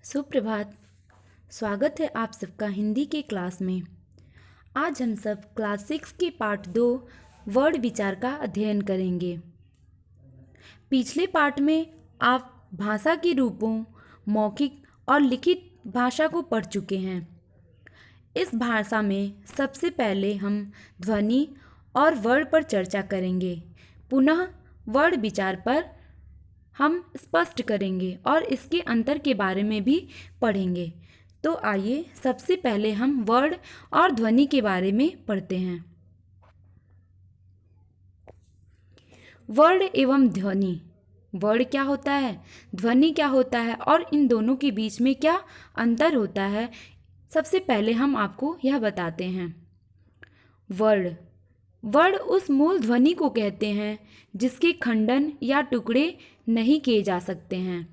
सुप्रभात। स्वागत है आप सबका हिंदी के क्लास में। आज हम सब क्लास 6 के पार्ट 2 वर्ड विचार का अध्ययन करेंगे। पिछले पार्ट में आप भाषा के रूपों, मौखिक और लिखित भाषा को पढ़ चुके हैं। इस भाषा में सबसे पहले हम ध्वनि और वर्ड पर चर्चा करेंगे। पुनः वर्ड विचार पर हम स्पष्ट करेंगे और इसके अंतर के बारे में भी पढ़ेंगे। तो आइए सबसे पहले हम वर्ड और ध्वनि के बारे में पढ़ते हैं। वर्ड एवं ध्वनि। वर्ड क्या होता है, ध्वनि क्या होता है और इन दोनों के बीच में क्या अंतर होता है, सबसे पहले हम आपको यह बताते हैं। वर्ड उस मूल ध्वनि को कहते हैं जिसके खंडन या टुकड़े नहीं किए जा सकते हैं।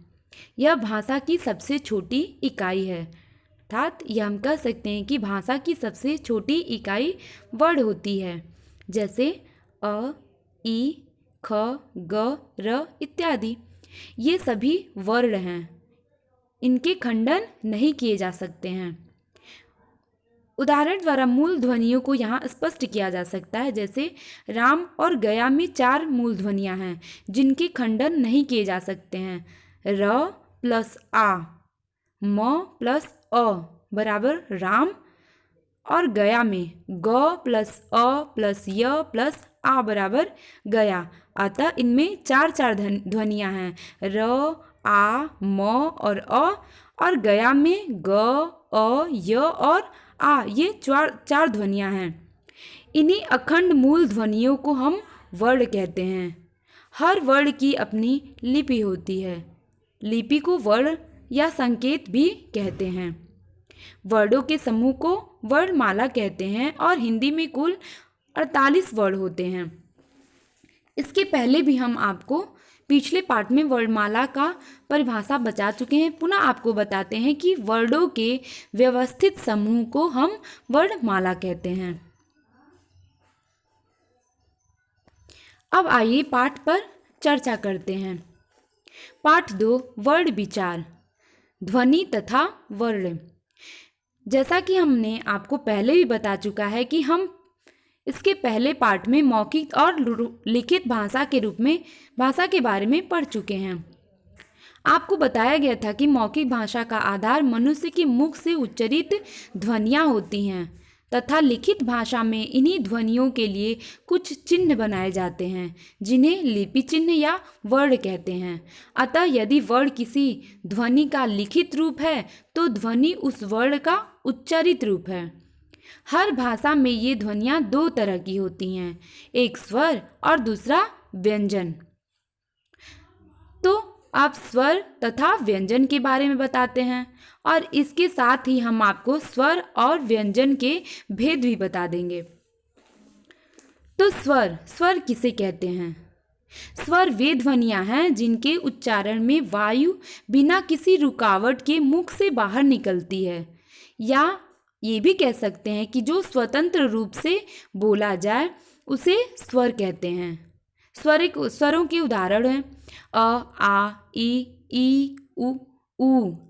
यह भाषा की सबसे छोटी इकाई है, अर्थात यह हम कह सकते हैं कि भाषा की सबसे छोटी इकाई वर्ड होती है, जैसे अ, ई, ख, ग, र इत्यादि। ये सभी वर्ण हैं, इनके खंडन नहीं किए जा सकते हैं। उदाहरण द्वारा मूल ध्वनियों को यहाँ स्पष्ट किया जा सकता है, जैसे राम और गया में 4 मूल ध्वनियाँ हैं जिनके खंडन नहीं किए जा सकते हैं। र प्लस आ, म प्लस अ बराबर राम, और गया में ग प्लस अ प्लस य प्लस आ बराबर गया। अतः इनमें 4 ध्वनियाँ हैं, र, आ, म और गया में ग, अ, य और आ, ये 4 ध्वनियाँ हैं। इन्हीं अखंड मूल ध्वनियों को हम वर्ण कहते हैं। हर वर्ण की अपनी लिपि होती है। लिपि को वर्ण या संकेत भी कहते हैं। वर्णों के समूह को वर्णमाला कहते हैं और हिंदी में कुल 48 वर्ण होते हैं। इसके पहले भी हम आपको पिछले पार्ट में वर्णमाला का परिभाषा बता चुके हैं। पुनः आपको बताते हैं कि वर्णों के व्यवस्थित समूह को हम वर्णमाला कहते हैं। अब आइए पाठ पर चर्चा करते हैं। पाठ 2 वर्ड विचार, ध्वनि तथा वर्ण। जैसा कि हमने आपको पहले भी बता चुका है कि हम इसके पहले पार्ट में मौखिक और लिखित भाषा के रूप में भाषा के बारे में पढ़ चुके हैं। आपको बताया गया था कि मौखिक भाषा का आधार मनुष्य के मुख से उच्चारित ध्वनियाँ होती हैं तथा लिखित भाषा में इन्हीं ध्वनियों के लिए कुछ चिन्ह बनाए जाते हैं जिन्हें लिपि चिन्ह या वर्ण कहते हैं। अतः यदि वर्ण किसी ध्वनि का लिखित रूप है तो ध्वनि उस वर्ण का उच्चारित रूप है। हर भाषा में ये ध्वनियाँ 2 तरह की होती हैं, एक स्वर और दूसरा व्यंजन। तो आप स्वर तथा व्यंजन के बारे में बताते हैं और इसके साथ ही हम आपको स्वर और व्यंजन के भेद भी बता देंगे। तो स्वर किसे कहते हैं? स्वर वे ध्वनियाँ हैं जिनके उच्चारण में वायु बिना किसी रुकावट के मुख से बाहर निकलती है, या ये भी कह सकते हैं कि जो स्वतंत्र रूप से बोला जाए उसे स्वर कहते हैं। स्वरों के उदाहरण हैं अ, आ, ई, उ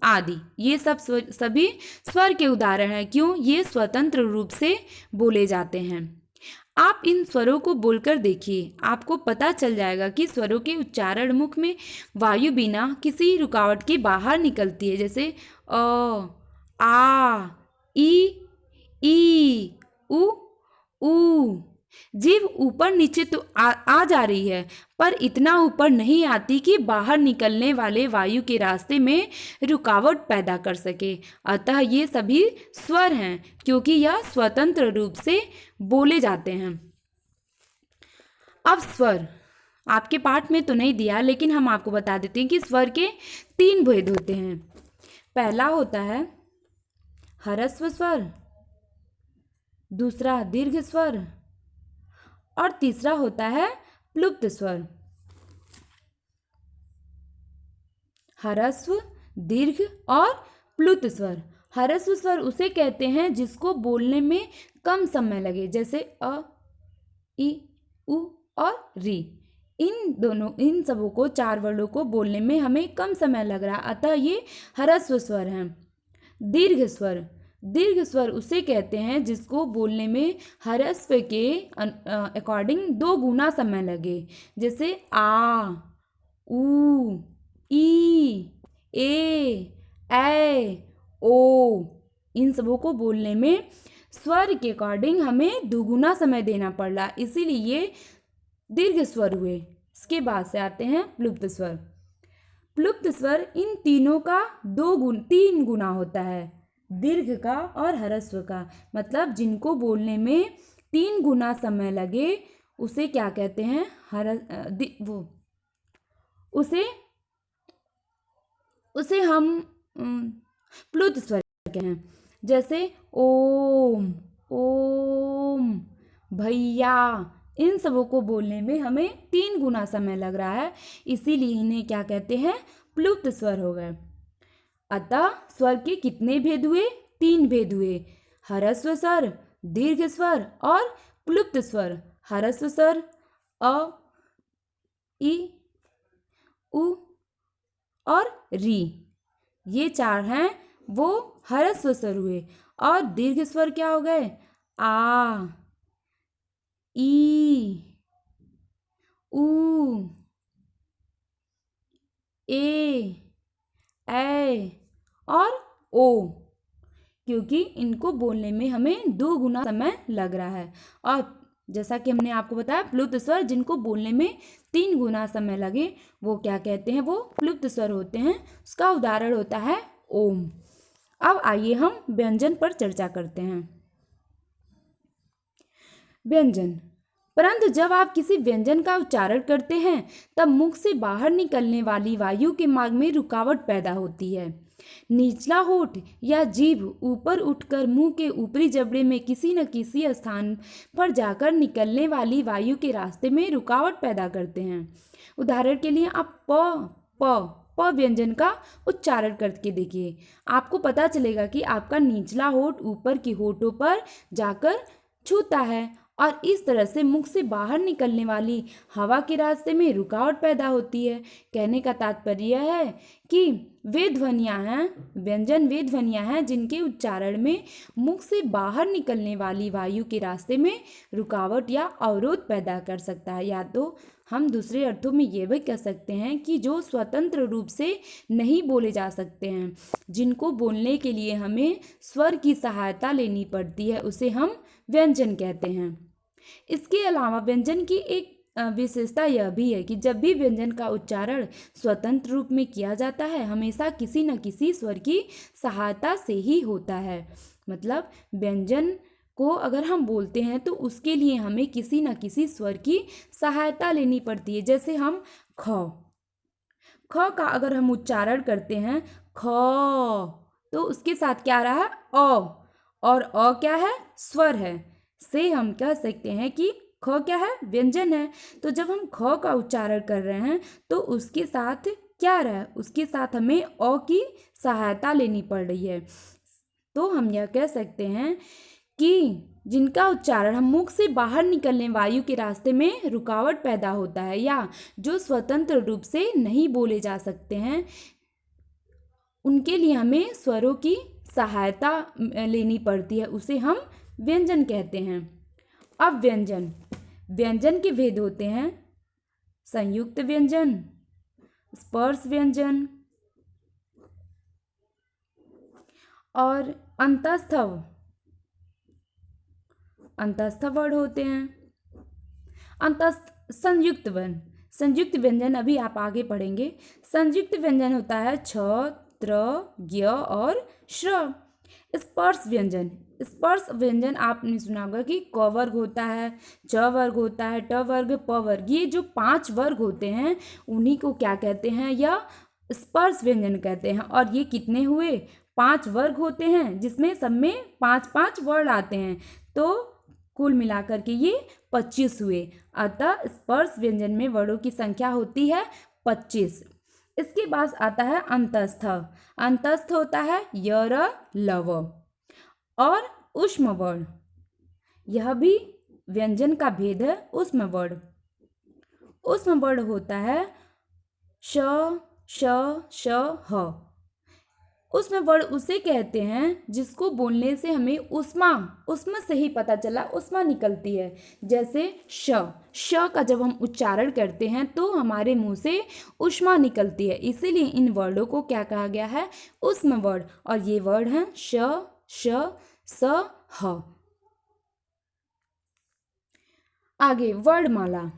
आदि। ये सभी स्वर के उदाहरण हैं। क्यों? ये स्वतंत्र रूप से बोले जाते हैं। आप इन स्वरों को बोलकर देखिए, आपको पता चल जाएगा कि स्वरों के उच्चारण मुख में वायु बिना किसी रुकावट के बाहर निकलती है, जैसे अ, आ, ई, उ। जीभ ऊपर नीचे तो आ जा रही है, पर इतना ऊपर नहीं आती कि बाहर निकलने वाले वायु के रास्ते में रुकावट पैदा कर सके। अतः ये सभी स्वर हैं क्योंकि यह स्वतंत्र रूप से बोले जाते हैं। अब स्वर आपके पाठ में तो नहीं दिया, लेकिन हम आपको बता देते हैं कि स्वर के 3 भेद होते हैं। पहला होता है ह्रस्व स्वर, दूसरा दीर्घ स्वर और तीसरा होता है प्लुप्त स्वर। ह्रस्व, दीर्घ और प्लुप्त स्वर। ह्रस्व स्वर उसे कहते हैं जिसको बोलने में कम समय लगे, जैसे अ, ई, उ और री। इन सबों को 4 वर्णों को बोलने में हमें कम समय लग रहा, अतः ये ह्रस्व स्वर हैं। दीर्घ स्वर, दीर्घ स्वर उसे कहते हैं जिसको बोलने में ह्रस्व के अकॉर्डिंग 2 गुना समय लगे, जैसे आ, ऊ, ई, ए, ओ। इन सबों को बोलने में स्वर के अकॉर्डिंग हमें दुगुना समय देना पड़ रहा, इसीलिए ये दीर्घ स्वर हुए। इसके बाद से आते हैं प्लुप्त स्वर। प्लुप्त स्वर इन तीनों का 3 गुना होता है, दीर्घ का और ह्रस्व का, मतलब जिनको बोलने में 3 गुना समय लगे उसे क्या कहते हैं, उसे हम प्लुत स्वर कहते हैं। जैसे ओम, ओम, भैया, इन सबों को बोलने में हमें 3 गुना समय लग रहा है, इसीलिए इन्हें क्या कहते हैं, प्लुप्त स्वर हो गए। अतः स्वर के कितने भेद हुए, 3 भेद हुए, ह्रस्व स्वर, दीर्घ स्वर और प्लुप्त स्वर। ह्रस्व स्वर अ, ई, उ और री, ये 4 हैं वो ह्रस्व स्वर हुए। और दीर्घ स्वर क्या हो गए, आ, ई, उ, ए और ओ, क्योंकि इनको बोलने में हमें 2 गुना समय लग रहा है। और जैसा कि हमने आपको बताया, प्लुप्त स्वर जिनको बोलने में 3 गुना समय लगे वो क्या कहते हैं, वो प्लुप्त स्वर होते हैं। उसका उदाहरण होता है ओम। अब आइए हम व्यंजन पर चर्चा करते हैं। व्यंजन, परंतु जब आप किसी व्यंजन का उच्चारण करते हैं तब मुख से बाहर निकलने वाली वायु के मार्ग में रुकावट पैदा होती है। निचला होठ या जीभ ऊपर उठकर मुंह के ऊपरी जबड़े में किसी न किसी स्थान पर जाकर निकलने वाली वायु के रास्ते में रुकावट पैदा करते हैं। उदाहरण के लिए आप प व्यंजन का उच्चारण करके देखिए, आपको पता चलेगा कि आपका निचला होठ ऊपर के होठों पर जाकर छूता है और इस तरह से मुख से बाहर निकलने वाली हवा के रास्ते में रुकावट पैदा होती है। कहने का तात्पर्य यह है कि वे ध्वनियाँ हैं, व्यंजन वे ध्वनियाँ हैं जिनके उच्चारण में मुख से बाहर निकलने वाली वायु के रास्ते में रुकावट या अवरोध पैदा कर सकता है। या तो हम दूसरे अर्थों में ये भी कह सकते हैं कि जो स्वतंत्र रूप से नहीं बोले जा सकते हैं, जिनको बोलने के लिए हमें स्वर की सहायता लेनी पड़ती है, उसे हम व्यंजन कहते हैं। इसके अलावा व्यंजन की एक विशेषता यह भी है कि जब भी व्यंजन का उच्चारण स्वतंत्र रूप में किया जाता है, हमेशा किसी न किसी स्वर की सहायता से ही होता है। मतलब व्यंजन को अगर हम बोलते हैं तो उसके लिए हमें किसी न किसी स्वर की सहायता लेनी पड़ती है। जैसे हम ख का अगर हम उच्चारण करते हैं ख, तो उसके साथ क्या रहा, अ, और अ क्या है, स्वर है, से हम कह सकते हैं कि ख क्या है, व्यंजन है। तो जब हम ख का उच्चारण कर रहे हैं तो उसके साथ क्या रहा, उसके साथ हमें अ की सहायता लेनी पड़ रही है। तो हम यह कह सकते हैं कि जिनका उच्चारण हम मुख से बाहर निकलने वायु के रास्ते में रुकावट पैदा होता है या जो स्वतंत्र रूप से नहीं बोले जा सकते हैं, उनके लिए हमें स्वरों की सहायता लेनी पड़ती है, उसे हम व्यंजन कहते हैं। अब व्यंजन के भेद होते हैं संयुक्त व्यंजन, स्पर्श व्यंजन और अंतस्थ वर्ड होते हैं। संयुक्त व्यंजन अभी आप आगे पढ़ेंगे। संयुक्त व्यंजन होता है छ, त्र, ज्ञ और श्र। स्पर्श व्यंजन आपने सुना होगा कि क वर्ग होता है, च वर्ग होता है, ट वर्ग, प वर्ग, ये जो 5 वर्ग होते हैं उन्हीं को क्या कहते हैं, या स्पर्श व्यंजन कहते हैं। और ये कितने हुए, 5 वर्ग होते हैं जिसमें सब में 5-5 वर्ड आते हैं, तो कुल मिलाकर के ये 25 हुए। अतः स्पर्श व्यंजन में वर्डों की संख्या होती है 25। इसके बाद आता है अंतस्थ होता है य, र, लव और ऊष्म वर्ण, यह भी व्यंजन का भेद है। ऊष्म वर्ण, उसमें वर्ण होता है श श श ह। उसमें वर्ण उसे कहते हैं जिसको बोलने से हमें उष्मा उष्मा से ही पता चला, उष्मा निकलती है। जैसे श का जब हम उच्चारण करते हैं तो हमारे मुंह से उष्मा निकलती है, इसीलिए इन वर्णों को क्या कहा गया है, उष्म वर्ण। और ये वर्ड हैं श श स ह। आगे वर्णमाला।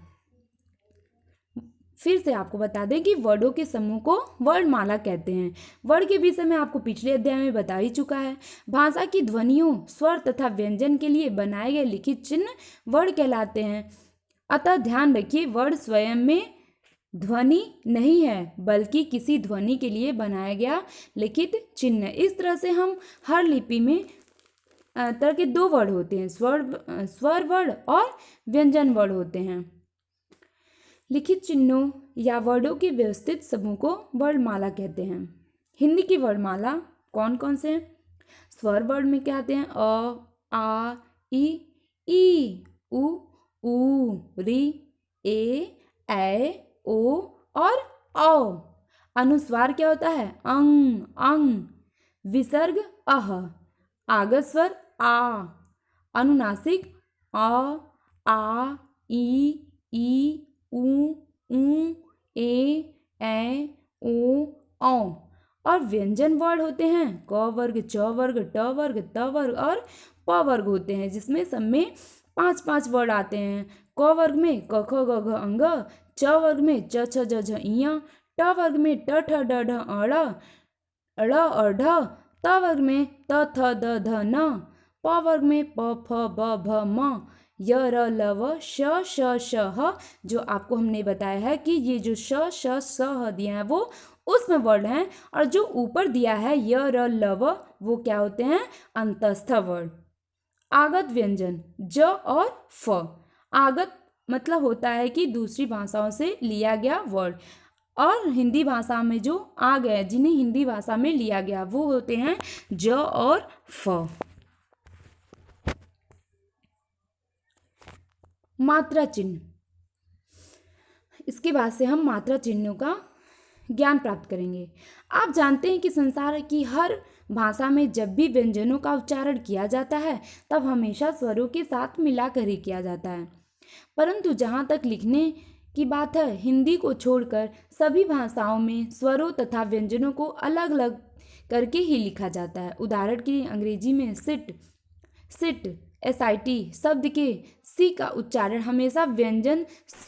फिर से आपको बता दें कि वर्णों के समूह को वर्णमाला कहते हैं। वर्ण के विषय में आपको पिछले अध्याय में बता ही चुका है। भाषा की ध्वनियों, स्वर तथा व्यंजन के लिए बनाए गए लिखित चिन्ह वर्ण कहलाते हैं। अतः ध्यान रखिए, वर्ण स्वयं में ध्वनि नहीं है, बल्कि किसी ध्वनि के लिए बनाया गया लिखित चिन्ह। इस तरह से हम हर लिपि में तरह के दो वर्ण होते हैं, स्वर वर्ण और व्यंजन वर्ण होते हैं। लिखित चिन्हों या वर्णों के व्यवस्थित समूह को वर्णमाला कहते हैं। हिंदी की वर्णमाला कौन कौन से हैं? स्वर वर्ण में क्या आते हैं? अ, आ, ई, उ, री, ए, ओ और औ। अनुस्वार क्या होता है? अंग। विसर्ग अह। आगत स्वर आ। अनुनासिक अ, आ, ई, ऊ, ए, ओ, औ। और व्यंजन वर्ण होते हैं क वर्ग, च वर्ग, ट वर्ग, त वर्ग और प वर्ग होते हैं, जिसमें सब में 5-5 वर्ड आते हैं। क वर्ग में क ख ग घ अंग, च वर्ग में च छ ज झ इं, ट वर्ग में ट ठ ड ढ अड़ और ढ, त वर्ग में त थ द ध न, प वर्ग में प फ ब भ म, य र ल व श श ह। जो आपको हमने बताया है कि ये जो श श ह दिया है वो उसमें वर्ण है, और जो ऊपर दिया है य र ल व वो क्या होते हैं? अंतस्थ वर्ण। आगत व्यंजन ज और फ। आगत मतलब होता है कि दूसरी भाषाओं से लिया गया वर्ड, और हिंदी भाषा में जो आ गया, जिन्हें हिंदी भाषा में लिया गया, वो होते हैं ज और फ। मात्रा चिन्ह। इसके बाद से हम मात्रा चिन्हों का ज्ञान प्राप्त करेंगे। आप जानते हैं कि संसार की हर भाषा में जब भी व्यंजनों का उच्चारण किया जाता है तब हमेशा स्वरों के साथ मिलाकर ही किया जाता है, परंतु जहाँ तक लिखने की बात है, हिंदी को छोड़कर सभी भाषाओं में स्वरों तथा व्यंजनों को अलग अलग करके ही लिखा जाता है। उदाहरण के लिए अंग्रेजी में सिट SIT शब्द के सी का उच्चारण हमेशा व्यंजन स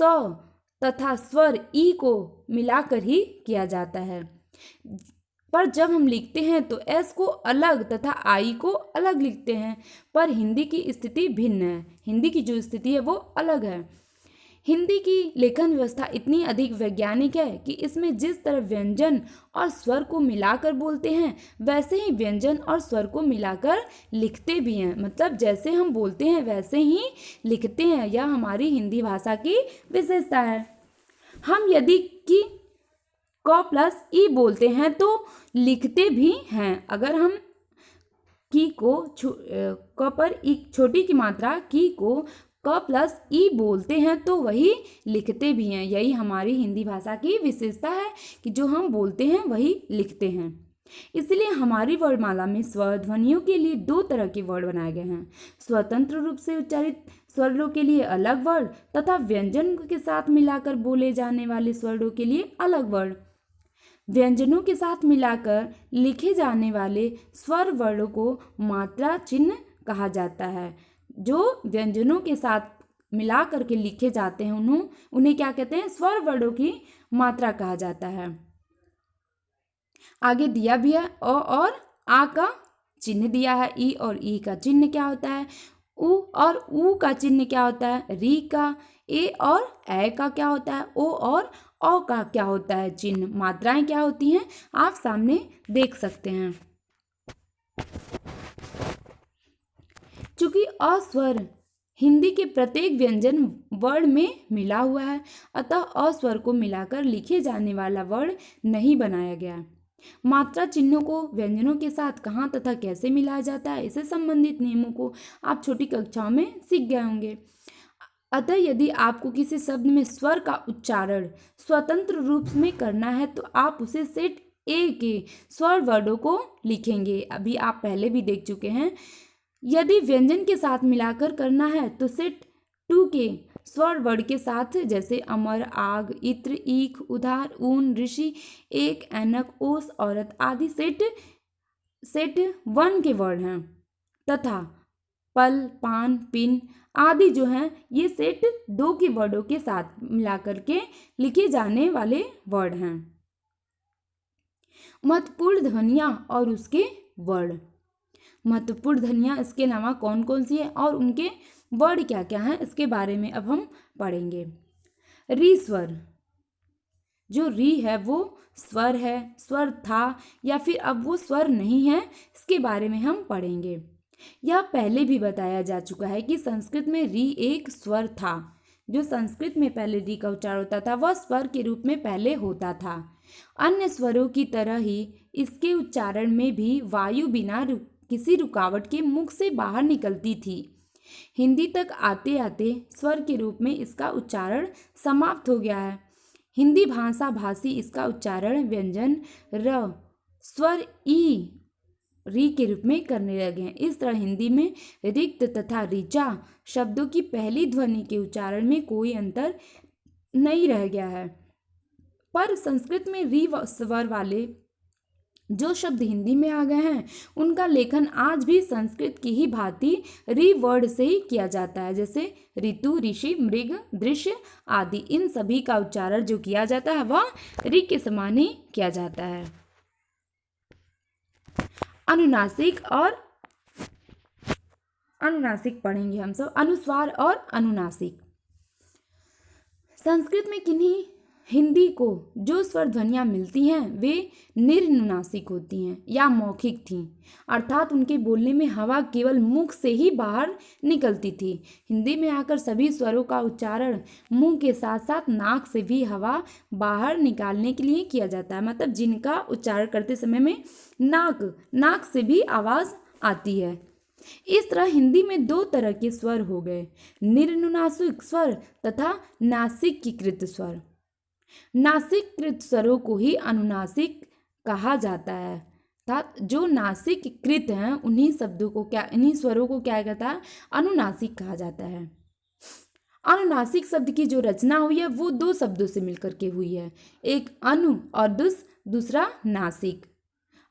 तथा स्वर ई को मिलाकर ही किया जाता है, पर जब हम लिखते हैं तो एस को अलग तथा आई को अलग लिखते हैं। पर हिंदी की स्थिति भिन्न है, हिंदी की जो स्थिति है वो अलग है। हिंदी की लेखन व्यवस्था इतनी अधिक वैज्ञानिक है कि इसमें जिस तरह व्यंजन और स्वर को मिलाकर बोलते हैं, वैसे ही व्यंजन और स्वर को मिलाकर लिखते भी हैं। मतलब जैसे हम बोलते हैं वैसे ही लिखते हैं, यह हमारी हिंदी भाषा की विशेषता है। हम यदि कि क प्लस ई बोलते हैं तो लिखते भी हैं। अगर हम की को क पर ई छोटी की मात्रा की को क प्लस ई बोलते हैं तो वही लिखते भी हैं। यही हमारी हिंदी भाषा की विशेषता है कि जो हम बोलते हैं वही लिखते हैं। इसलिए हमारी वर्णमाला में स्वर ध्वनियों के लिए 2 तरह के वर्ण बनाए गए हैं। स्वतंत्र रूप से उच्चारित स्वरों के लिए अलग वर्ण तथा व्यंजन के साथ मिलाकर बोले जाने वाले स्वरों के लिए अलग वर्ण। व्यंजनों के साथ मिलाकर लिखे जाने वाले स्वर वर्णों को मात्रा चिन्ह कहा जाता है। जो व्यंजनों के साथ मिला करके लिखे जाते हैं उन्हें क्या कहते हैं? स्वर वर्णों की मात्रा कहा जाता है। आगे दिया भी है अ और आ का चिन्ह दिया है। ई और ई का चिन्ह क्या होता है? उ और ऊ का चिन्ह क्या होता है? री का। ए और ए का क्या होता है? ओ और औ का क्या होता है? चिन्ह। मात्राएं क्या होती हैं आप सामने देख सकते हैं। चूंकि अस्वर हिंदी के प्रत्येक व्यंजन वर्ण में मिला हुआ है, अतः अस्वर को मिलाकर लिखे जाने वाला वर्ण नहीं बनाया गया। मात्रा चिन्हों को व्यंजनों के साथ कहाँ तथा कैसे मिलाया जाता है, इससे संबंधित नियमों को आप छोटी कक्षाओं में सीख गए होंगे। अतः यदि आपको किसी शब्द में स्वर का उच्चारण स्वतंत्र रूप में करना है तो आप उसे सेट ए के स्वर वर्डों को लिखेंगे। अभी आप पहले भी देख चुके हैं। यदि व्यंजन के साथ मिलाकर करना है तो सेट 2 के स्वर वर्ड के साथ, जैसे अमर, आग, इत्र, ईख, उधार, ऊन, ऋषि, एक, ऐनक, ओस, औरत आदि सेट 1 के वर्ड हैं, तथा पल, पान, पिन आदि जो हैं ये सेट 2 के वर्डों के साथ मिलाकर के लिखे जाने वाले वर्ड हैं। महत्वपूर्ण ध्वनियाँ और उसके वर्ड। महत्वपूर्ण ध्वनियाँ इसके अलावा कौन कौन सी है और उनके वर्ड क्या क्या हैं, इसके बारे में अब हम पढ़ेंगे। री स्वर, जो री है वो स्वर है, स्वर था या फिर अब वो स्वर नहीं है, इसके बारे में हम पढ़ेंगे। यह पहले भी बताया जा चुका है कि संस्कृत में री एक स्वर था। जो संस्कृत में पहले री का उच्चारण होता था वह स्वर के रूप में पहले होता था। अन्य स्वरों की तरह ही इसके उच्चारण में भी वायु बिना किसी रुकावट के मुख से बाहर निकलती थी। हिंदी तक आते आते स्वर के रूप में इसका उच्चारण समाप्त हो गया है। हिंदी भाषा भाषी इसका उच्चारण व्यंजन र स्वर ई री के रूप में करने लगे हैं। इस तरह हिंदी में रिक्त तथा ऋचा शब्दों की पहली ध्वनि के उच्चारण में कोई अंतर नहीं रह गया है। पर संस्कृत में री स्वर वाले जो शब्द हिंदी में आ गए हैं उनका लेखन आज भी संस्कृत की ही भांति री वर्ड से ही किया जाता है, जैसे ऋतु, ऋषि, मृग, दृश्य आदि। इन सभी का उच्चारण जो किया जाता है वह री के समान ही किया जाता है। अनुनासिक और अनुनासिक पढ़ेंगे हम सब। अनुस्वार और अनुनासिक। संस्कृत में किन्हीं हिंदी को जो स्वर ध्वनियाँ मिलती हैं वे निर्नुनासिक होती हैं या मौखिक थीं, अर्थात उनके बोलने में हवा केवल मुख से ही बाहर निकलती थी। हिंदी में आकर सभी स्वरों का उच्चारण मुंह के साथ साथ नाक से भी हवा बाहर निकालने के लिए किया जाता है, मतलब जिनका उच्चारण करते समय में नाक से भी आवाज़ आती है। इस तरह हिंदी में 2 तरह के स्वर हो गए, निर्नुनासिक स्वर तथा नासिकीकृत स्वर। नासिककृत स्वरों को ही अनुनासिक कहा जाता है, अर्थात जो नासिककृत हैं इन्हीं स्वरों को क्या कहता है, अनुनासिक कहा जाता है। अनुनासिक शब्द की जो रचना हुई है वो 2 शब्दों से मिलकर के हुई है, एक अनु और दूसरा नासिक।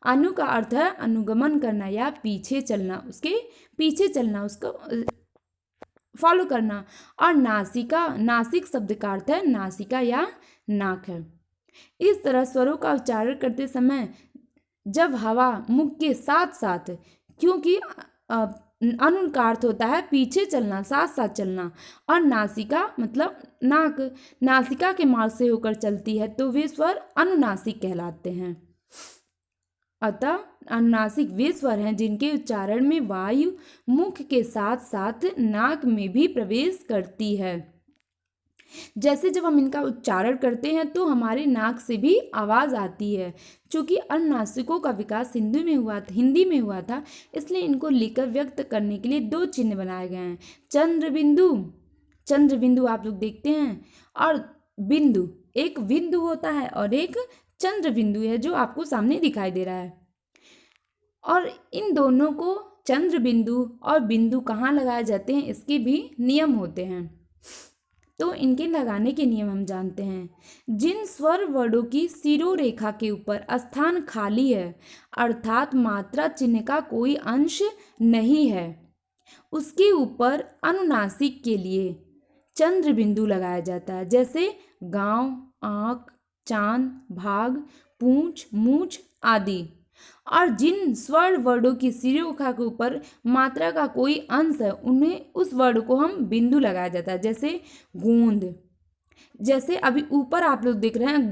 अनु का अर्थ है अनुगमन करना या पीछे चलना, उसको फॉलो करना, और नासिक शब्द का अर्थ है नासिका या नाक है। इस तरह स्वरों का उच्चारण करते समय जब हवा मुख के साथ साथ, क्योंकि अनु का अर्थ होता है पीछे चलना, साथ साथ चलना, और नासिका मतलब नासिका के मार्ग से होकर चलती है तो वे स्वर अनुनासिक कहलाते हैं। अतः अनुनासिक वे स्वर हैं जिनके उच्चारण में वायु मुख के साथ साथ नाक में भी प्रवेश करती है। जैसे जब हम इनका उच्चारण करते हैं तो हमारे नाक से भी आवाज़ आती है। चूँकि अनुनासिकों का विकास हिंदी में हुआ था, इसलिए इनको लिखकर व्यक्त करने के लिए 2 चिन्ह बनाए गए हैं। चंद्रबिंदु आप लोग देखते हैं, और बिंदु, एक बिंदु होता है और एक चंद्र बिंदु है जो आपको सामने दिखाई दे रहा है। और इन दोनों को चंद्र बिंदु और बिंदु कहाँ लगाए जाते हैं इसके भी नियम होते हैं, तो इनके लगाने के नियम हम जानते हैं। जिन स्वर वर्णों की शिरोरेखा के ऊपर स्थान खाली है, अर्थात मात्रा चिन्ह का कोई अंश नहीं है, उसके ऊपर अनुनासिक के लिए चंद्र बिंदु लगाया जाता है, जैसे गांव, आँख, चांद, भाग, पूंछ, मूछ आदि। और जिन स्वर्ण वर्णों की शिरोरेखा के ऊपर मात्रा का कोई अंश है उन्हें उस वर्ण को हम बिंदु लगाया जाता है, जैसे गोंद। जैसे अभी ऊपर आप लोग देख रहे हैं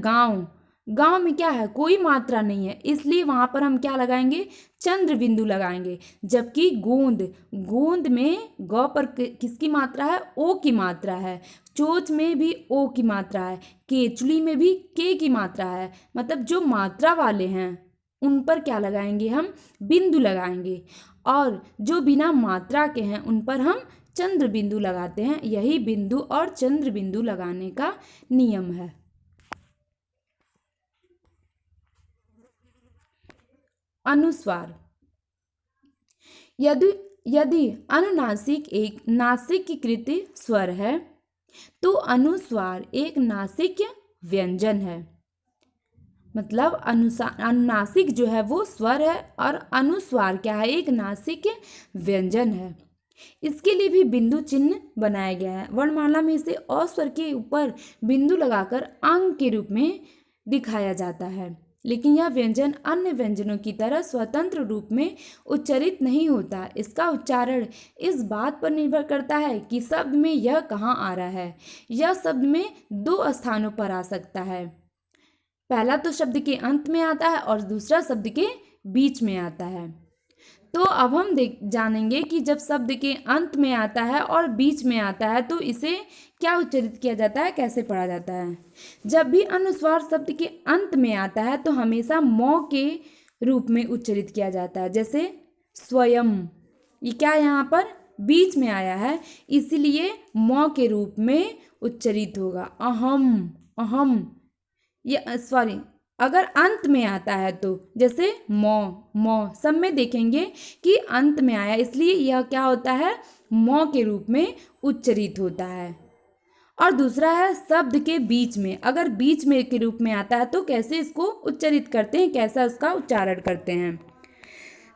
गांव में क्या है, कोई मात्रा नहीं है, इसलिए वहाँ पर हम क्या लगाएंगे, चंद्र बिंदु लगाएंगे। जबकि गोंद में गौ पर किसकी मात्रा है, ओ की मात्रा है। चोच में भी ओ की मात्रा है, केचुली में भी के की मात्रा है, मतलब जो मात्रा वाले हैं उन पर क्या लगाएंगे, हम बिंदु लगाएंगे, और जो बिना मात्रा के हैं उन पर हम चंद्र बिंदु लगाते हैं। यही बिंदु और चंद्र बिंदु लगाने का नियम है। अनुस्वार। यदि यदि अनुनासिक एक नासिकीकृत स्वर है तो अनुस्वार एक नासिक व्यंजन है। मतलब अनुनासिक जो है वो स्वर है और अनुस्वार क्या है, एक नासिक व्यंजन है। इसके लिए भी बिंदु चिन्ह बनाया गया है। वर्णमाला में इसे अ स्वर के ऊपर बिंदु लगाकर अंक के रूप में दिखाया जाता है, लेकिन यह व्यंजन अन्य व्यंजनों की तरह स्वतंत्र रूप में उच्चारित नहीं होता। इसका उच्चारण इस बात पर निर्भर करता है कि शब्द में यह कहाँ आ रहा है। यह शब्द में दो स्थानों पर आ सकता है। पहला तो शब्द के अंत में आता है और दूसरा शब्द के बीच में आता है। तो अब हम जानेंगे कि जब शब्द के अंत में आता है और बीच में आता है तो इसे क्या उच्चारित किया जाता है, कैसे पढ़ा जाता है। जब भी अनुस्वार शब्द के अंत में आता है तो हमेशा म के रूप में उच्चारित किया जाता है। जैसे स्वयं, ये क्या यहाँ पर बीच में आया है, इसलिए म के रूप में उच्चारित होगा। अहम, अहम, ये सॉरी, अगर अंत में आता है तो जैसे मौ सब में देखेंगे कि अंत में आया, इसलिए यह क्या होता है, मौ के रूप में उच्चारित होता है। और दूसरा है शब्द के बीच में। अगर बीच में के रूप में आता है तो कैसे इसको उच्चारित करते हैं, कैसा उसका उच्चारण करते हैं।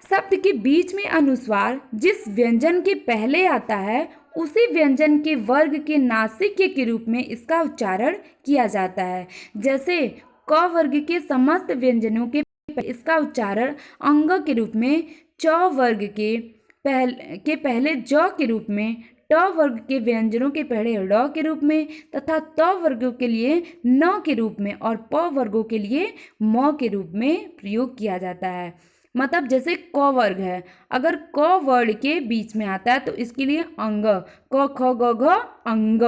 शब्द के बीच में अनुस्वार जिस व्यंजन के पहले आता है उसी व्यंजन के वर्ग के नासिक के रूप में इसका उच्चारण किया जाता है। जैसे क वर्ग के समस्त व्यंजनों के इसका उच्चारण अंग के रूप में, च वर्ग के पहले ज के रूप में, ट वर्ग के व्यंजनों के पहले ड़ के रूप में तथा त वर्गों के लिए न के रूप में और प वर्गों के लिए म के रूप में प्रयोग किया जाता है। मतलब जैसे क वर्ग है, अगर क वर्ण के बीच में आता है तो इसके लिए अंग, क ख ग घ अंग।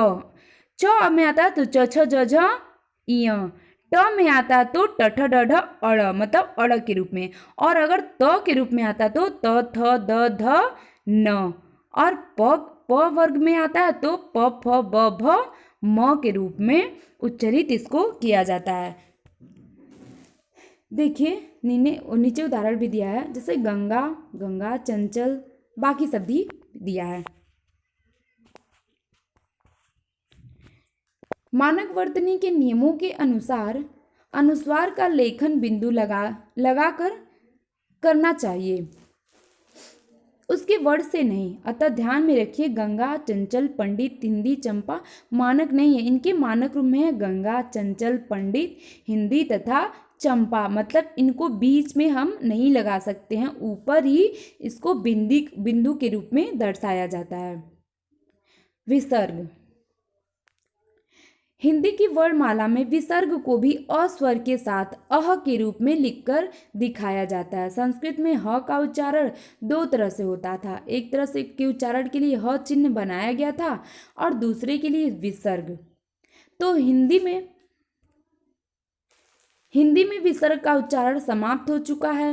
च में आता है तो च छ ज झ इय। ट में आता है तो ट ठ ड ढ अड़, मतलब अड़ के रूप में। और अगर त के रूप में आता है तो त थ द ध न। और प वर्ग में आता है तो प फ ब भ म के रूप में उच्चारित इसको किया जाता है। देखिए नीचे उदाहरण भी दिया है, जैसे गंगा, गंगा, चंचल, बाकी सब भी दिया है। मानक वर्तनी के नियमों के अनुसार अनुस्वार का लेखन बिंदु लगाकर करना चाहिए, उसके वर्ड से नहीं। अतः ध्यान में रखिए, गंगा, चंचल, पंडित, हिंदी, चंपा मानक नहीं है। इनके मानक रूप में है गंगा, चंचल, पंडित, हिंदी तथा चंपा। मतलब इनको बीच में हम नहीं लगा सकते हैं, ऊपर ही इसको बिंदु के रूप में दर्शाया जाता है। विसर्ग। हिंदी की वर्णमाला में विसर्ग को भी अ स्वर के साथ अह के रूप में लिखकर दिखाया जाता है। संस्कृत में ह का उच्चारण दो तरह से होता था। एक तरह से के उच्चारण के लिए ह चिन्ह बनाया गया था और दूसरे के लिए विसर्ग। तो हिंदी में विसर्ग का उच्चारण समाप्त हो चुका है।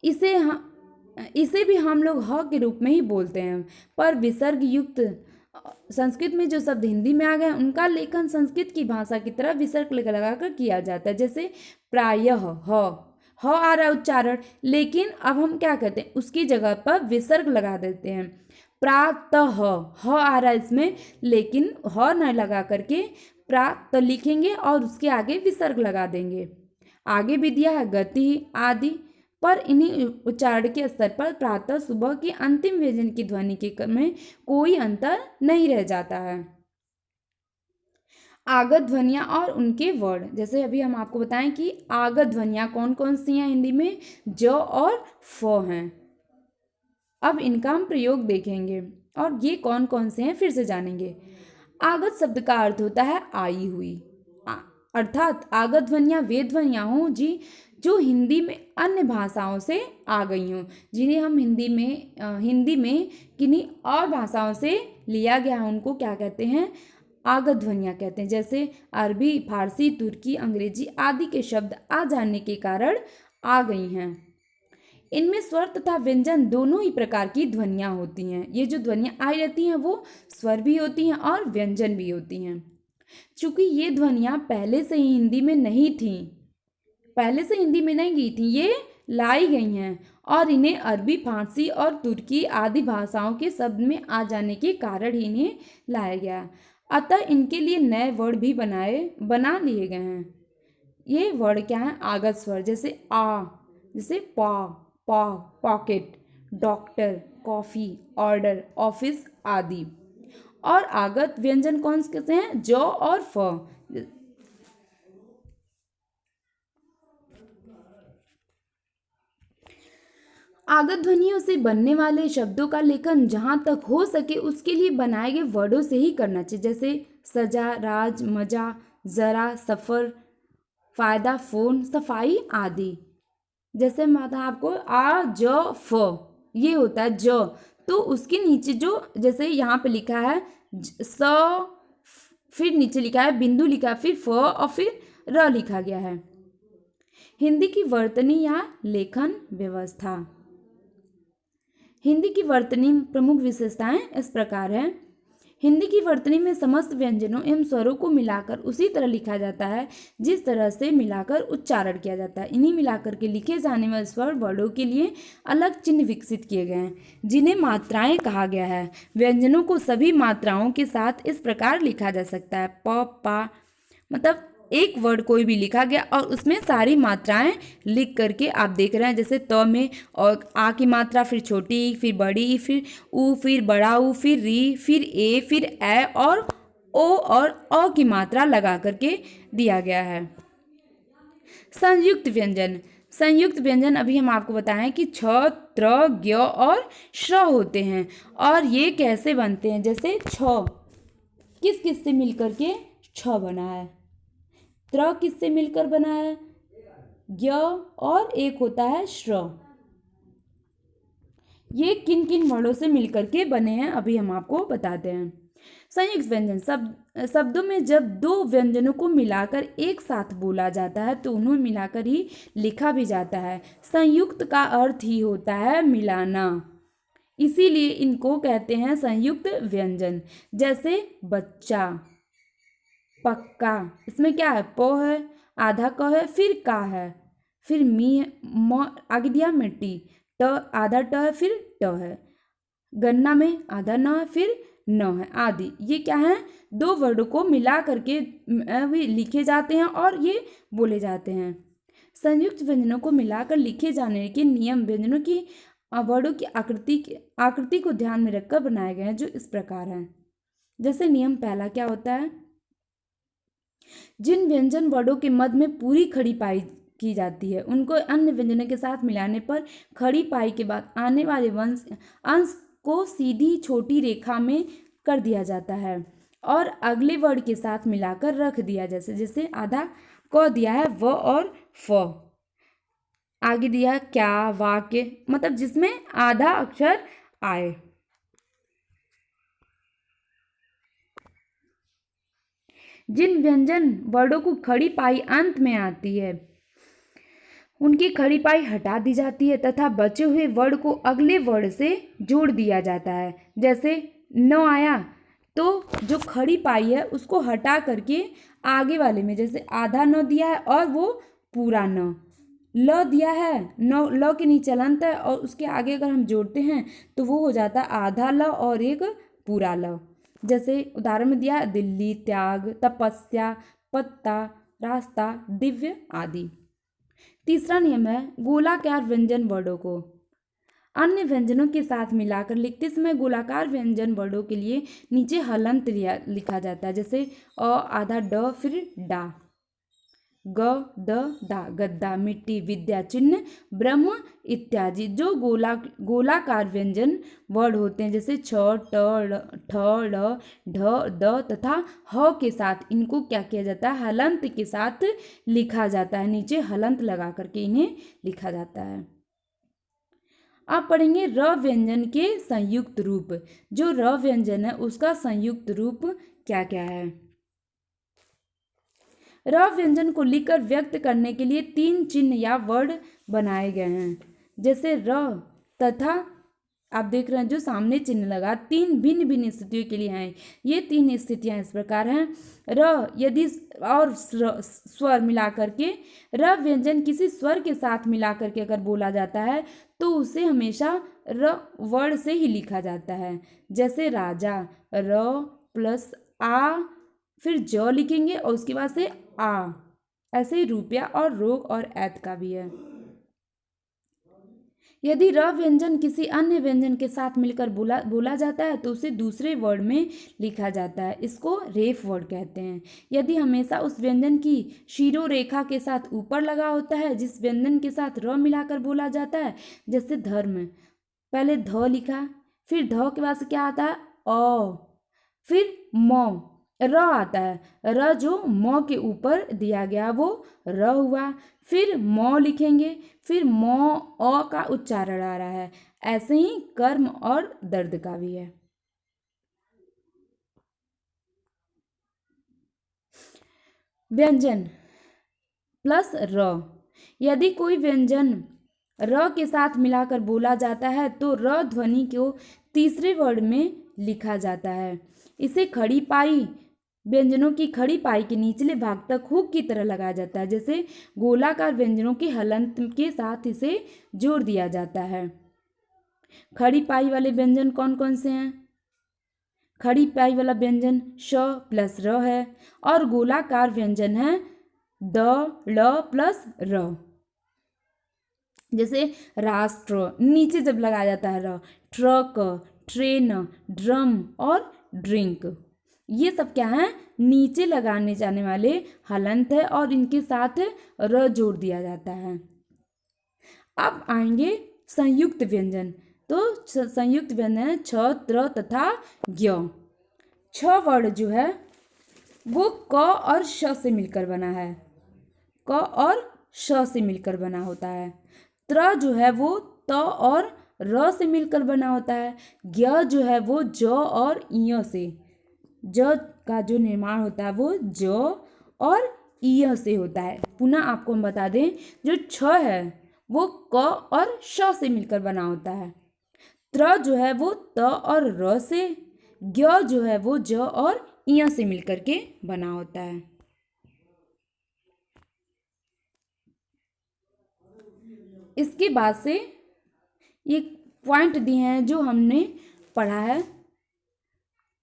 इसे भी हम लोग ह के रूप में ही बोलते हैं, पर विसर्ग युक्त संस्कृत में जो शब्द हिंदी में आ गए उनका लेखन संस्कृत की भाषा की तरह विसर्ग लगाकर किया जाता है। जैसे प्रायः, ह आ रहा उच्चारण, लेकिन अब हम क्या कहते हैं, उसकी जगह पर विसर्ग लगा देते हैं। प्रातः, ह आ रहा है इसमें, लेकिन ह न लगा करके प्रात लिखेंगे और उसके आगे विसर्ग लगा देंगे। आगे भी दिया है गति आदि, पर इन्हीं उच्चारण के स्तर पर प्रातः सुबह की अंतिम व्यंजन की ध्वनि के में कोई अंतर नहीं रह जाता है। आगत ध्वनियाँ और उनके वर्ण, जैसे अभी हम आपको बताएं कि आगत ध्वनियाँ कौन कौन सी हैं हिंदी में, ज और फ हैं। अब इनका हम प्रयोग देखेंगे और ये कौन कौन से हैं फिर से जानेंगे। आगत शब्द का अर्थ होता है आई हुई, अर्थात आगत ध्वनियाँ वे ध्वनियाँ हों जो हिंदी में अन्य भाषाओं से आ गई हों, जिन्हें हम हिंदी में किन्हीं और भाषाओं से लिया गया है, उनको क्या कहते हैं, आगत ध्वनियाँ कहते हैं। जैसे अरबी, फारसी, तुर्की, अंग्रेजी आदि के शब्द आ जाने के कारण आ गई हैं। इनमें स्वर तथा व्यंजन दोनों ही प्रकार की ध्वनियाँ होती हैं। ये जो ध्वनियाँ आई रहती हैं वो स्वर भी होती हैं और व्यंजन भी होती हैं। चूंकि ये ध्वनियाँ पहले से ही हिंदी में नहीं थीं, पहले से हिंदी में नहीं गई थी, ये लाई गई हैं और इन्हें अरबी, फारसी और तुर्की आदि भाषाओं के शब्द में आ जाने के कारण ही इन्हें लाया गया। अतः इनके लिए नए वर्ड भी बना लिए गए हैं। ये वर्ड क्या है? आगत स्वर, जैसे आ, जैसे पा, पा, pocket, doctor, coffee, order, office आदि। और आगत व्यंजन कौन से कहते हैं? ज और फ। आगत ध्वनियों से बनने वाले शब्दों का लेखन जहाँ तक हो सके उसके लिए बनाए गए वर्डों से ही करना चाहिए, जैसे सजा, राज, मजा, जरा, सफर, फायदा, फोन, सफाई आदि। जैसे माता आपको आ ज फ ये होता है ज, तो उसके नीचे जो जैसे यहाँ पे लिखा है स, फिर नीचे लिखा है बिंदु लिखा है, फिर फ और फिर र लिखा गया है। हिंदी की वर्तनी या लेखन व्यवस्था। हिंदी की वर्तनी प्रमुख विशेषताएं इस प्रकार हैं। हिंदी की वर्तनी में समस्त व्यंजनों एवं स्वरों को मिलाकर उसी तरह लिखा जाता है जिस तरह से मिलाकर उच्चारण किया जाता है। इन्हीं मिलाकर के लिखे जाने वाले स्वर वर्डों के लिए अलग चिन्ह विकसित किए गए हैं जिन्हें मात्राएं कहा गया है। व्यंजनों को सभी मात्राओं के साथ इस प्रकार लिखा जा सकता है। प, पा, मतलब एक वर्ड कोई भी लिखा गया और उसमें सारी मात्राएं लिख करके आप देख रहे हैं, जैसे त में और आ की मात्रा, फिर छोटी, फिर बड़ी, फिर ऊ, फिर बड़ा ऊ, फिर री, फिर ए, फिर ए और ओ और अ की मात्रा लगा करके दिया गया है। संयुक्त व्यंजन। संयुक्त व्यंजन अभी हम आपको बताएं कि छ, त्र, ज्ञ और श्र होते हैं। और ये कैसे बनते हैं? जैसे छ किस किस से मिलकर के छ बना है, त्र किससे मिलकर बना है? ज्ञ, और एक होता है श्र। ये किन किन वर्णों से मिलकर के बने हैं अभी हम आपको बताते हैं। संयुक्त व्यंजन शब्दों में जब दो व्यंजनों को मिलाकर एक साथ बोला जाता है तो उन्हें मिलाकर ही लिखा भी जाता है। संयुक्त का अर्थ ही होता है मिलाना, इसीलिए इनको कहते हैं संयुक्त व्यंजन। जैसे बच्चा, पक्का, इसमें क्या है? प है, आधा क है, फिर का है, फिर मी म आगे दिया मिट्टी, ट आधा ट है, फिर ट है। गन्ना में आधा न है, फिर न है आदि। ये क्या है? दो वर्डों को मिला करके भी लिखे जाते हैं और ये बोले जाते हैं। संयुक्त व्यंजनों को मिलाकर लिखे जाने के नियम व्यंजनों की वर्डों की आकृति को ध्यान में रखकर बनाए गए हैं, जो इस प्रकार हैं। जैसे नियम पहला क्या होता है? जिन व्यंजन वर्डों के मध्य में पूरी खड़ी पाई की जाती है उनको अन्य व्यंजनों के साथ मिलाने पर खड़ी पाई के बाद आने वाले अंश को सीधी छोटी रेखा में कर दिया जाता है और अगले वर्ड के साथ मिलाकर रख दिया। जैसे आधा क दिया है, व और फ आगे दिया है क्या, वाक्य, मतलब जिसमें आधा अक्षर आए। जिन व्यंजन वर्डों को खड़ी पाई अंत में आती है उनकी खड़ी पाई हटा दी जाती है तथा बचे हुए वर्ड को अगले वर्ड से जोड़ दिया जाता है। जैसे न आया तो जो खड़ी पाई है उसको हटा करके आगे वाले में, जैसे आधा न दिया है और वो पूरा न, ल दिया है, न ल के नीचे अलंत है और उसके आगे अगर हम जोड़ते हैं तो वो हो जाता है आधा ल और एक पूरा ल। जैसे उदाहरण में दिया दिल्ली, त्याग, तपस्या, पत्ता, रास्ता, दिव्य आदि। तीसरा नियम है गोलाकार व्यंजन वर्डों को अन्य व्यंजनों के साथ मिलाकर लिखते समय गोलाकार व्यंजन वर्डों के लिए नीचे हलंत लिखा जाता है। जैसे अ आधा ड, फिर डा, ग द दा, गद्दा, मिट्टी, विद्या, चिन्ह, ब्रह्म इत्यादि। जो गोलाकार व्यंजन वर्ड होते हैं जैसे छ, ट, ठ, ड़, ढ, द तथा ह के साथ इनको क्या किया जाता है? हलंत के साथ लिखा जाता है। नीचे हलंत लगा करके इन्हें लिखा जाता है। अब पढ़ेंगे र व्यंजन के संयुक्त रूप। जो र व्यंजन है उसका संयुक्त रूप क्या क्या है? र व्यंजन को लिखकर व्यक्त करने के लिए तीन चिन्ह या वर्ड बनाए गए हैं। जैसे र तथा, आप देख रहे हैं जो सामने चिन्ह लगा, तीन भिन्न भिन्न स्थितियों के लिए हैं। ये तीन स्थितियां इस प्रकार हैं। र यदि और स्वर मिला करके, र व्यंजन किसी स्वर के साथ मिला करके अगर बोला जाता है तो उसे हमेशा र वर्ण से ही लिखा जाता है। जैसे राजा, र प्लस आ, फिर ज लिखेंगे और उसके बाद से आ। ऐसे ही रुपया और रोग और ऐत का भी है। यदि र व्यंजन किसी अन्य व्यंजन के साथ मिलकर बोला जाता है तो उसे दूसरे वर्ड में लिखा जाता है। इसको रेफ वर्ड कहते हैं। यदि हमेशा उस व्यंजन की शीरो रेखा के साथ ऊपर लगा होता है जिस व्यंजन के साथ र मिलाकर बोला जाता है, जैसे धर्म, पहले ध लिखा, फिर ध के बाद से क्या आता है अ, फिर म, र आता है। र जो म के ऊपर दिया गया वो र हुआ। फिर म लिखेंगे, फिर म अ का उच्चारण आ रहा है। ऐसे ही कर्म और दर्द का भी है। व्यंजन प्लस र, यदि कोई व्यंजन र के साथ मिलाकर बोला जाता है तो र ध्वनि को तीसरे वर्ड में लिखा जाता है। इसे खड़ी पाई, व्यंजनों की खड़ी पाई के निचले भाग तक हुक की तरह लगाया जाता है। जैसे गोलाकार व्यंजनों के हलंत के साथ इसे जोड़ दिया जाता है। खड़ी पाई वाले व्यंजन कौन कौन से हैं? खड़ी पाई वाला व्यंजन श प्लस र है, और गोलाकार व्यंजन है द ल प्लस र। जैसे राष्ट्र, नीचे जब लगाया जाता है र, ट्रक, ट्रेन, ड्रम और ड्रिंक, ये सब क्या है? नीचे लगाने जाने वाले हलंत है और इनके साथ र जोड़ दिया जाता है। अब आएंगे संयुक्त व्यंजन। तो संयुक्त व्यंजन है छ, त्र तथा ज्ञ। छ वर्ण जो है वो क और श से मिलकर बना है। क और श से मिलकर बना होता है। त्र जो है वो त और र से मिलकर बना होता है। ज्ञ जो है वो ज और इ से, ज का जो निर्माण होता है वो ज और इ से होता है। पुनः आपको हम बता दें, जो छ है वो क और श से मिलकर बना होता है। त्र जो है वो त और र से, ज्ञ जो है वो ज और इ से मिलकर के बना होता है। इसके बाद से ये पॉइंट दिए हैं जो हमने पढ़ा है।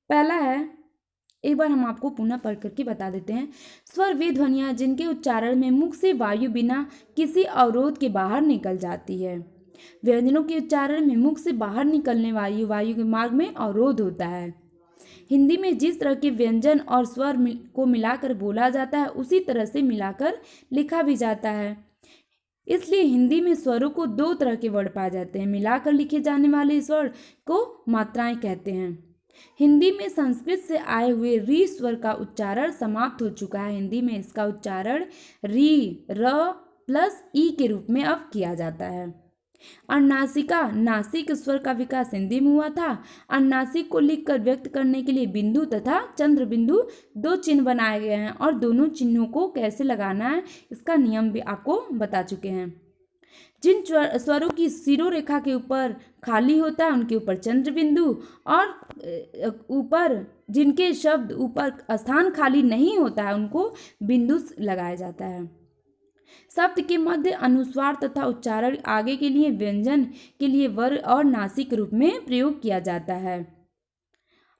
पहला है, एक बार हम आपको पुनः पढ़ करके बता देते हैं। स्वर वे ध्वनियाँ जिनके उच्चारण में मुख से वायु बिना किसी अवरोध के बाहर निकल जाती है। व्यंजनों के उच्चारण में मुख से बाहर निकलने वाली वायु के मार्ग में अवरोध होता है। हिंदी में जिस तरह के व्यंजन और स्वर को मिलाकर बोला जाता है उसी तरह से मिलाकर लिखा भी जाता है। इसलिए हिंदी में स्वरों को दो तरह के वर्ण पाए जाते हैं। मिलाकर लिखे जाने वाले स्वर को मात्राएं कहते हैं। हिंदी में संस्कृत से आए हुए री स्वर का उच्चारण समाप्त हो चुका है। हिंदी में इसका उच्चारण री, र प्लस ई के रूप में अब किया जाता है। अनुनासिका, नासिक स्वर का विकास हिंदी में हुआ था। अनुनासिक को लिखकर व्यक्त करने के लिए बिंदु तथा चंद्र बिंदु दो चिन्ह बनाए गए हैं और दोनों चिन्हों को कैसे लगाना है इसका नियम भी आपको बता चुके हैं। जिन स्वरों की सिरो रेखा के ऊपर खाली होता है उनके ऊपर चंद्र बिंदु, और ऊपर जिनके शब्द ऊपर स्थान खाली नहीं होता है उनको बिंदु लगाया जाता है। शब्द के मध्य अनुस्वार तथा उच्चारण आगे के लिए व्यंजन के लिए वर और नासिक रूप में प्रयोग किया जाता है।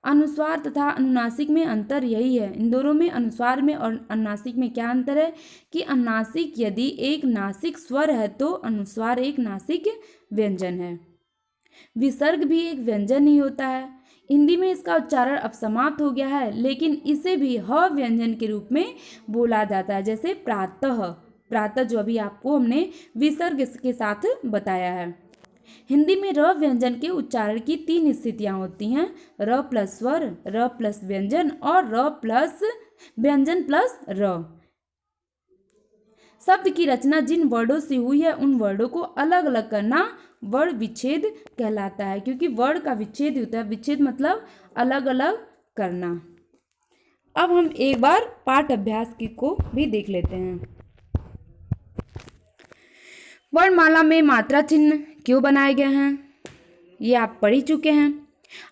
अनुस्वार तथा अनुनासिक में अंतर यही है। इन दोनों में, अनुस्वार में और अनुनासिक में क्या अंतर है कि अनुनासिक यदि एक नासिक स्वर है तो अनुस्वार एक नासिक व्यंजन है। विसर्ग भी एक व्यंजन ही होता है। हिंदी में इसका उच्चारण अब समाप्त हो गया है, लेकिन इसे भी ह व्यंजन के रूप में बोला जाता है। जैसे प्रातः, प्रातः जो अभी आपको हमने विसर्ग के साथ बताया है। हिंदी में र व्यंजन के उच्चारण की तीन स्थितियां होती हैं, र प्लस स्वर, र प्लस व्यंजन और र प्लस व्यंजन प्लस र। शब्द की रचना जिन वर्णों से हुई है उन वर्णों को अलग अलग करना वर्ण विच्छेद कहलाता है, क्योंकि वर्ण का विच्छेद होता है। विच्छेद मतलब अलग अलग करना। अब हम एक बार पाठ अभ्यास की को भी देख लेते हैं। वर्णमाला में मात्रा चिन्ह क्यों बनाए गए हैं, ये आप पढ़ ही चुके हैं।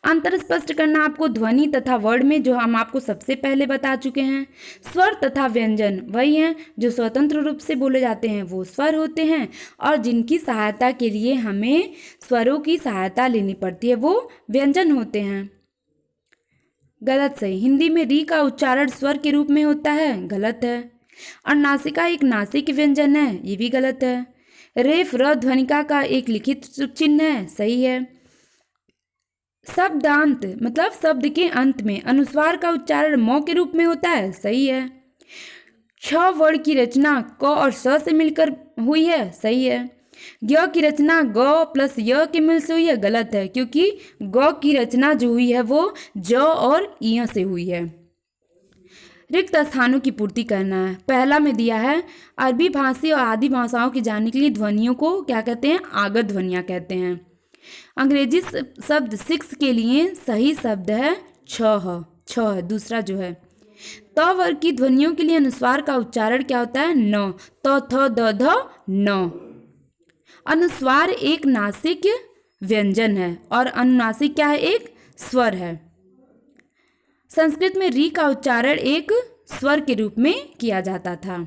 अंतर स्पष्ट करना आपको ध्वनि तथा वर्ण में, जो हम आपको सबसे पहले बता चुके हैं। स्वर तथा व्यंजन वही हैं जो स्वतंत्र रूप से बोले जाते हैं, वो स्वर होते हैं, और जिनकी सहायता के लिए हमें स्वरों की सहायता लेनी पड़ती है वो व्यंजन होते हैं। गलत सही। हिंदी में री का उच्चारण स्वर के रूप में होता है, गलत है। और नासिका एक नासिक व्यंजन है, ये भी गलत है। रेफ र ध्वनिका का एक लिखित चिन्ह है, सही है। शब्दांत मतलब शब्द के अंत में अनुस्वार का उच्चारण म के रूप में होता है, सही है। छ वर्ण की रचना क और स से मिलकर हुई है, सही है। ग की रचना ग प्लस य के मिल से हुई है, गलत है, क्योंकि ग की रचना जो हुई है वो ज और य से हुई है। रिक्त स्थानों की पूर्ति करना है। पहला में दिया है अरबी भाषी और आदि भाषाओं की जानने के लिए ध्वनियों को क्या कहते हैं, आगत ध्वनियाँ कहते हैं। अंग्रेजी शब्द सिक्स के लिए सही शब्द है छह, दूसरा जो है। त वर्ग की ध्वनियों के लिए अनुस्वार का उच्चारण क्या होता है, न, त थ द ध न। अनुस्वार एक नासिक व्यंजन है और अनुनासिक क्या है, एक स्वर है। संस्कृत में री का उच्चारण एक स्वर के रूप में किया जाता था।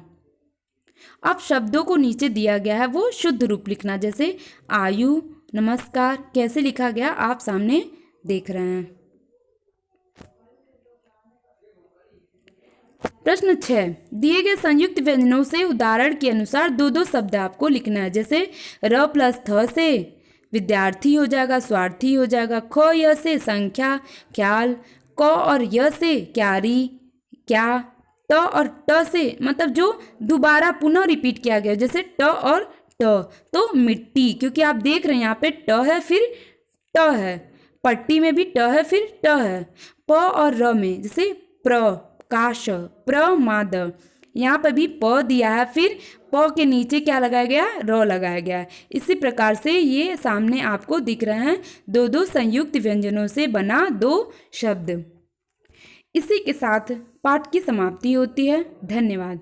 अब शब्दों को नीचे दिया गया है वो शुद्ध रूप लिखना, जैसे आयु, नमस्कार कैसे लिखा गया आप सामने देख रहे हैं। प्रश्न 6, दिए गए संयुक्त व्यंजनों से उदाहरण के अनुसार दो दो शब्द आपको लिखना है। जैसे र प्लस थ से विद्यार्थी हो जाएगा, स्वार्थी हो जाएगा। ख य से संख्या, ख्याल। क और य से क्यारी, क्या। त और ट से मतलब जो दोबारा पुनः रिपीट किया गया, जैसे ट और ट, तो मिट्टी, क्योंकि आप देख रहे हैं यहाँ पे ट है फिर ट है, पट्टी में भी ट है फिर ट है। प और र में जैसे प्रकाश, प्रमाद, यहाँ पर भी प दिया है फिर प के नीचे क्या लगाया गया, र लगाया गया है। इसी प्रकार से ये सामने आपको दिख रहे हैं दो दो संयुक्त व्यंजनों से बना दो शब्द। इसी के साथ पाठ की समाप्ति होती है। धन्यवाद।